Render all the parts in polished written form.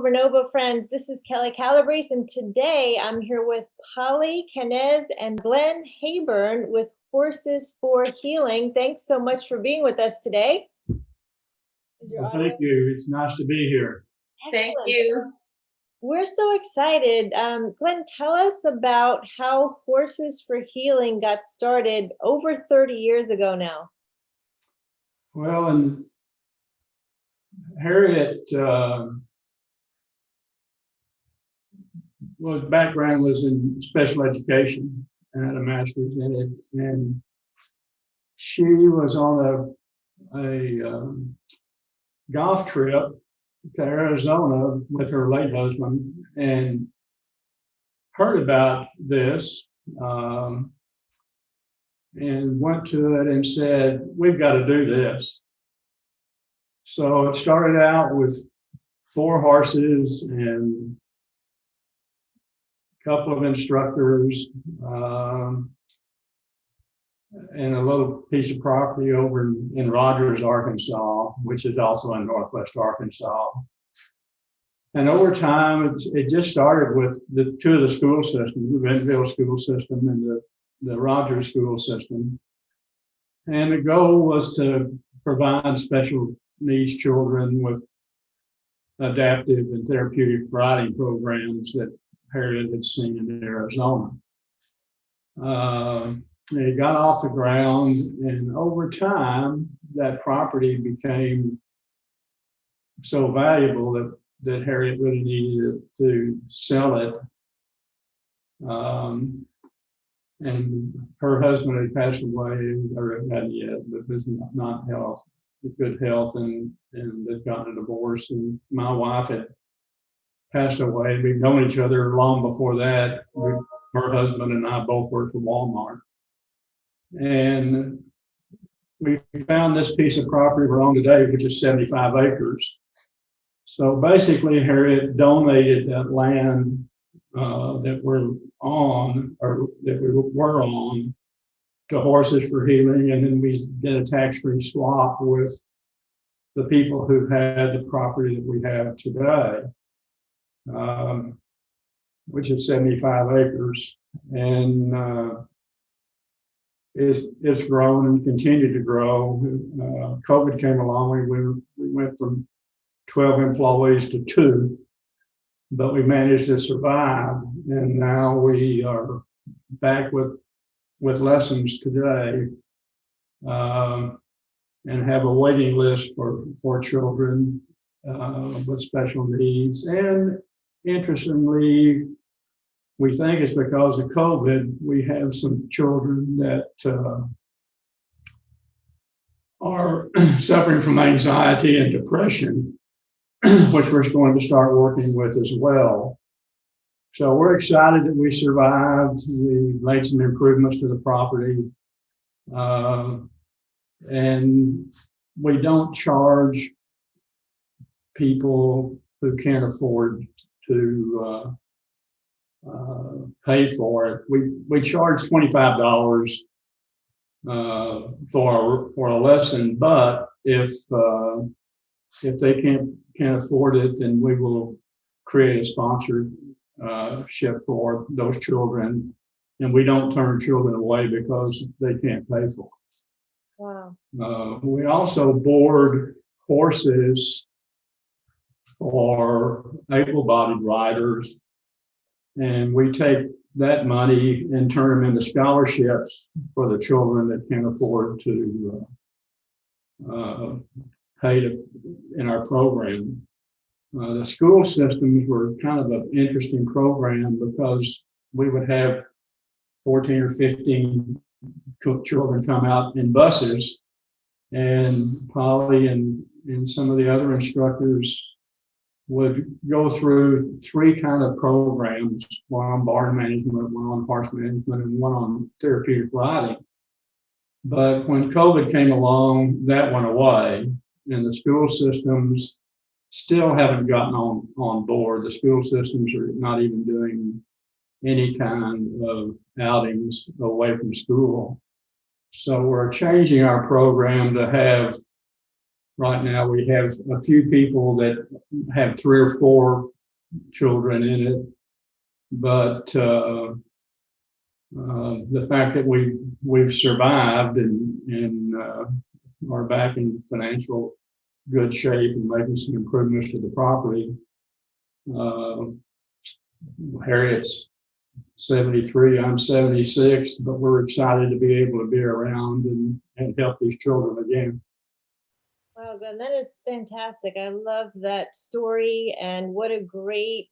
Renovo friends. This is Kelly Calabrese, and today I'm here with Polly Canez and Glenn Hayburn with Horses for Healing. Thanks so much for being with us today. Well, thank you. It's nice to be here. Excellent. Thank you. We're so excited. Glenn, tell us about how Horses for Healing got started over 30 years ago now. Well, and Harriet, well, background was in special education and had a master's in it. And she was on a golf trip to Arizona with her late husband and heard about this and went to it and said, we've got to do this. So it started out with 4 horses and a couple of instructors and a little piece of property over in Rogers, Arkansas, which is also in Northwest Arkansas. And over time, it just started with the 2 of the school systems, the Bentonville school system and the Rogers school system. And the goal was to provide special needs children with adaptive and therapeutic riding programs that Harriet had seen in Arizona. It got off the ground, and over time, that property became so valuable that Harriet really needed to sell it. And her husband had passed away, or hadn't yet, but was not good health, and they'd gotten a divorce. And my wife had passed away. We'd known each other long before that. Her husband and I both worked for Walmart. And we found this piece of property we're on today, which is 75 acres. So basically, Harriet donated that land that we're on, or that we were on, to Horses for Healing, and then we did a tax-free swap with the people who had the property that we have today, which is 75 acres. And it's grown and continued to grow. COVID came along, we went from 12 employees to 2, but we managed to survive. And now we are back with lessons today, and have a waiting list for children with special needs. And interestingly, we think it's because of COVID, we have some children that are suffering from anxiety and depression, which we're going to start working with as well. So we're excited that we survived. We made some improvements to the property. And we don't charge people who can't afford to pay for it. We charge $25 for a lesson, but if they can't afford it, then we will create a sponsorship for those children, and we don't turn children away because they can't pay for it. Wow. We also board horses for able-bodied riders, and we take that money and turn them into scholarships for the children that can't afford to pay in our program. The school systems were kind of an interesting program because we would have 14 or 15 children come out in buses, and Polly and some of the other instructors would go through 3 kind of programs, one on barn management, one on horse management, and one on therapeutic riding. But when COVID came along, that went away, and the school systems still haven't gotten on board. The school systems are not even doing any kind of outings away from school. So we're changing our program to have, right now we have a few people that have 3 or 4 children in it. But the fact that we've survived and are back in financial good shape and making some improvements to the property. Harriet's 73, I'm 76, but we're excited to be able to be around and help these children again. Wow, Glenn, that is fantastic. I love that story, and what a great,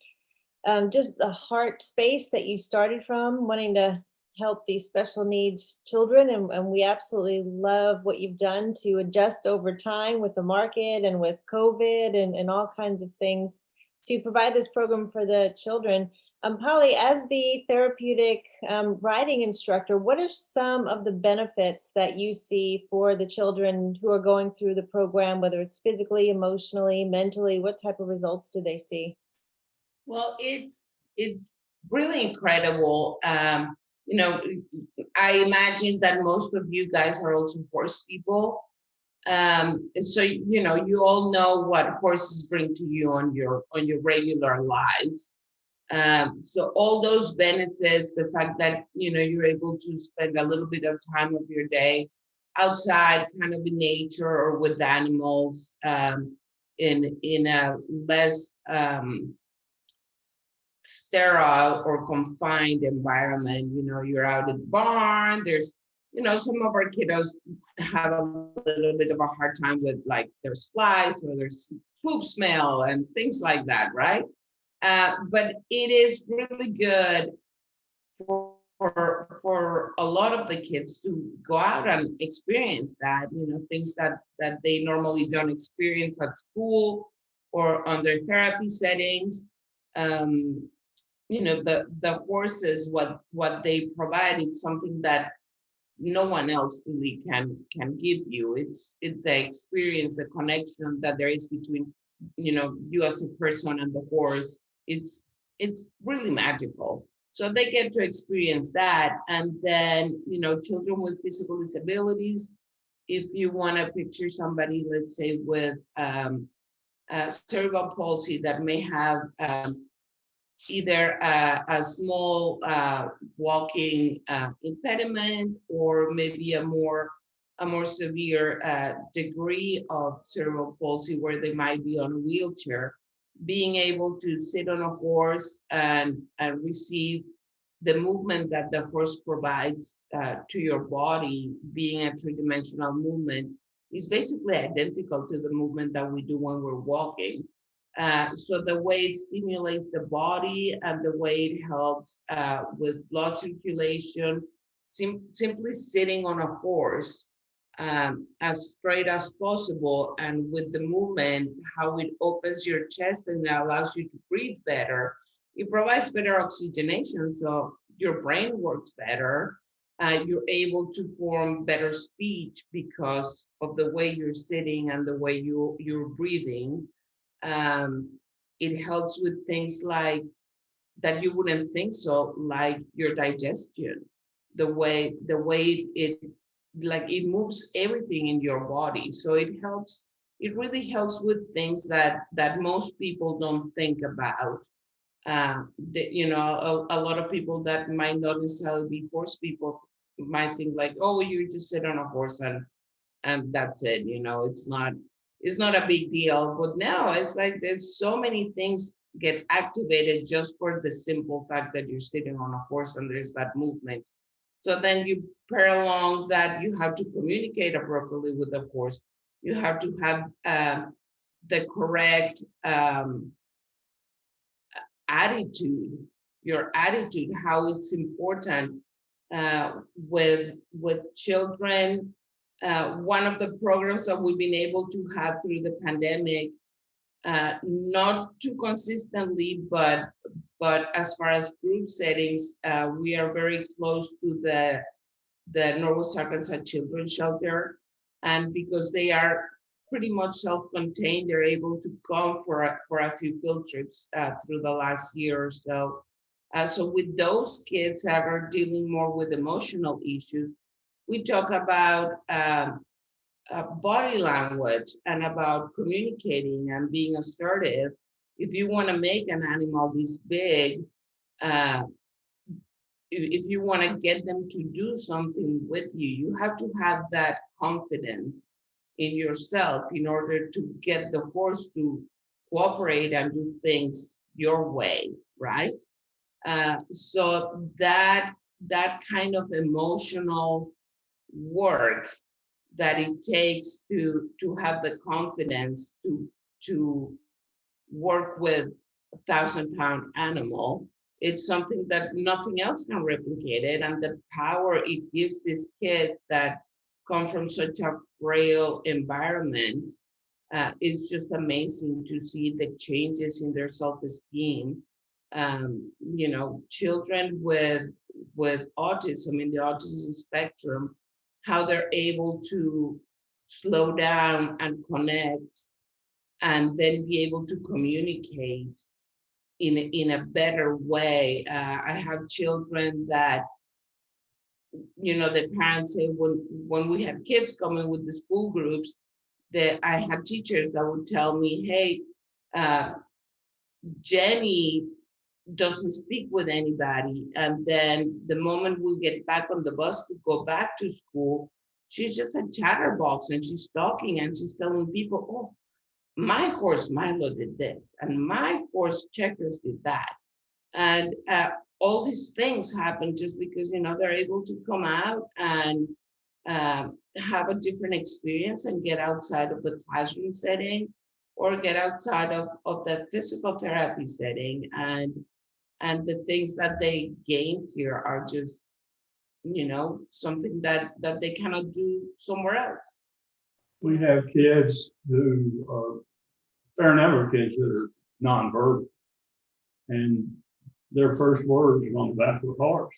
just the heart space that you started from, wanting to help these special needs children. And we absolutely love what you've done to adjust over time with the market and with COVID and all kinds of things to provide this program for the children. Polly, as the therapeutic riding instructor, what are some of the benefits that you see for the children who are going through the program, whether it's physically, emotionally, mentally? What type of results do they see? Well, it's really incredible. You know, I imagine that most of you guys are also horse people. So you know, you all know what horses bring to you on your regular lives. So all those benefits, the fact that you know you're able to spend a little bit of time of your day outside, kind of in nature or with animals, in a less sterile or confined environment. You know, you're out in the barn. There's, you know, some of our kiddos have a little bit of a hard time with, like, there's flies or there's poop smell and things like that, right? But it is really good for a lot of the kids to go out and experience that, you know, things that they normally don't experience at school or on their therapy settings. You know, the horses, what they provide is something that no one else really can give you. It's the experience, the connection that there is between, you know, you as a person and the horse. It's really magical. So they get to experience that. And then, you know, children with physical disabilities, if you want to picture somebody, let's say with cerebral palsy that may have either a small walking impediment or maybe a more severe degree of cerebral palsy where they might be on a wheelchair, being able to sit on a horse and receive the movement that the horse provides to your body, being a three-dimensional movement, is basically identical to the movement that we do when we're walking. So the way it stimulates the body and the way it helps with blood circulation, simply sitting on a horse as straight as possible, and with the movement, how it opens your chest and allows you to breathe better. It provides better oxygenation, so your brain works better. You're able to form better speech because of the way you're sitting and the way you're breathing. It helps with things like that you wouldn't think so, like your digestion, the way it, like, it moves everything in your body. So it helps. It really helps with things that most people don't think about. You know, a lot of people that might not necessarily be horse people might think like, oh, you just sit on a horse and that's it. You know, it's not a big deal. But now it's like there's so many things get activated just for the simple fact that you're sitting on a horse and there's that movement. So then you pair along that you have to communicate appropriately with the horse. You have to have the correct attitude, your attitude, how it's important with children. One of the programs that we've been able to have through the pandemic, not too consistently, but as far as group settings, we are very close to the Northwest Arkansas Children's Shelter, and because they are pretty much self-contained, they're able to come for a few field trips through the last year or so. So with those kids that are dealing more with emotional issues, we talk about body language and about communicating and being assertive if you want to make an animal this big, uh, if you want to get them to do something with you, you have to have that confidence in yourself in order to get the horse to cooperate and do things your way, right? So that kind of emotional work that it takes to have the confidence to work with a 1,000-pound animal, it's something that nothing else can replicate it. And the power it gives these kids that come from such a frail environment, is just amazing to see the changes in their self-esteem. Children with autism, in the autism spectrum, how they're able to slow down and connect and then be able to communicate in a better way. I have children that, the parents say when we have kids coming with the school groups, that I had teachers that would tell me, hey, Jenny doesn't speak with anybody. And then the moment we get back on the bus to go back to school, she's just a chatterbox and she's talking and she's telling people, oh, my horse Milo did this and my horse Checkers did that. And all these things happen just because, they're able to come out and have a different experience and get outside of the classroom setting or get outside of the physical therapy setting. And the things that they gain here are just, something that they cannot do somewhere else. We have kids who are, there are a number of kids that are nonverbal, and their first words are on the back of the horse.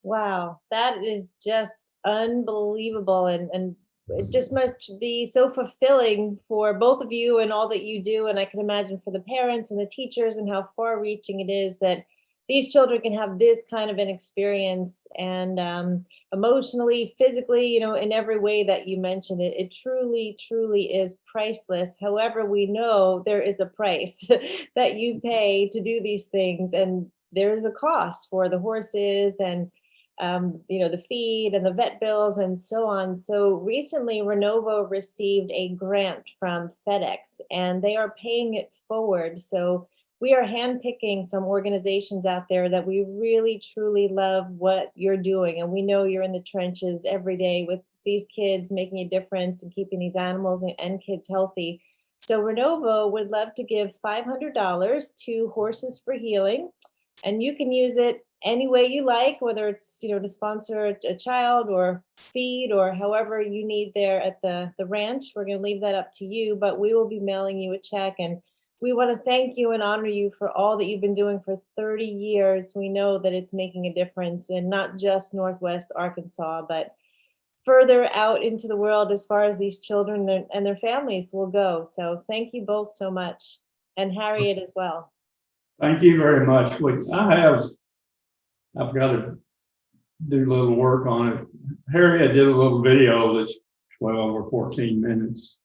Wow, that is just unbelievable. And it just must be so fulfilling for both of you and all that you do. And I can imagine for the parents and the teachers and how far reaching it is that these children can have this kind of an experience and emotionally, physically, in every way that you mentioned it. It truly, truly is priceless. However, we know there is a price that you pay to do these things. And there is a cost for the horses and the feed and the vet bills and so on. So recently, Renovo received a grant from FedEx and they are paying it forward. So we are handpicking some organizations out there that we really, truly love what you're doing. And we know you're in the trenches every day with these kids, making a difference and keeping these animals and kids healthy. So Renovo would love to give $500 to Horses for Healing. And you can use it any way you like, whether it's, to sponsor a child or feed or however you need there at the ranch. We're going to leave that up to you, but we will be mailing you a check. And we want to thank you and honor you for all that you've been doing for 30 years. We know that it's making a difference in not just Northwest Arkansas, but further out into the world as far as these children and their families will go. So thank you both so much. And Harriet as well. Thank you very much. I've got to do a little work on it. Harriet did a little video that's 12 or 14 minutes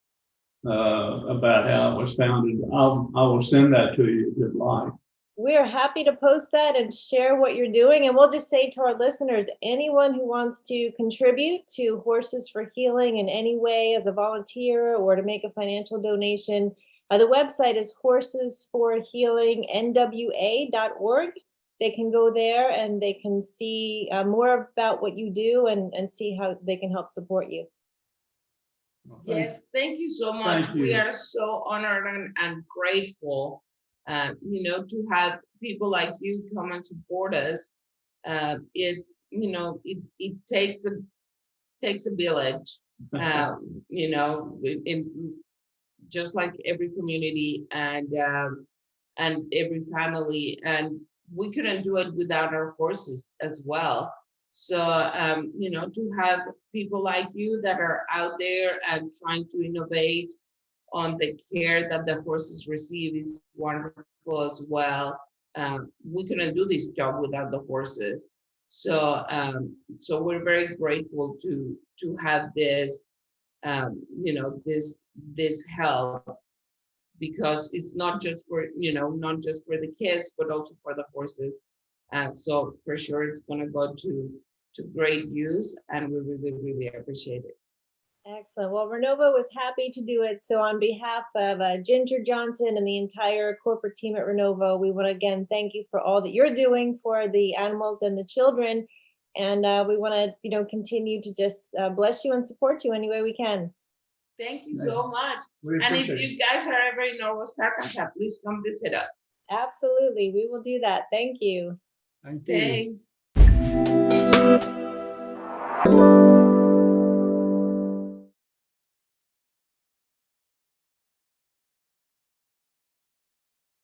about how it was founded. I will send that to you if you'd like. We are happy to post that and share what you're doing. And we'll just say to our listeners, anyone who wants to contribute to Horses for Healing in any way as a volunteer or to make a financial donation, the website is horsesforhealingnwa.org. They can go there and they can see more about what you do and see how they can help support you. Well, Yes, thank you so much. Thank you. We are so honored and grateful, to have people like you come and support us. It's, it takes a village, in just like every community and every family, and we couldn't do it without our horses as well. So, to have people like you that are out there and trying to innovate on the care that the horses receive is wonderful as well. We couldn't do this job without the horses. So, so we're very grateful to have this, this help because it's not just for, not just for the kids, but also for the horses. So for sure, it's going to go to great use, and we really, really appreciate it. Excellent. Well, Renovo was happy to do it. So on behalf of Ginger Johnson and the entire corporate team at Renovo, we want to again thank you for all that you're doing for the animals and the children. And we want to, continue to just bless you and support you any way we can. Thank you so much. We And if appreciate you it. guys are ever in Arkansas, please come visit us. Absolutely. We will do that. Thank you. Thank you. Thanks.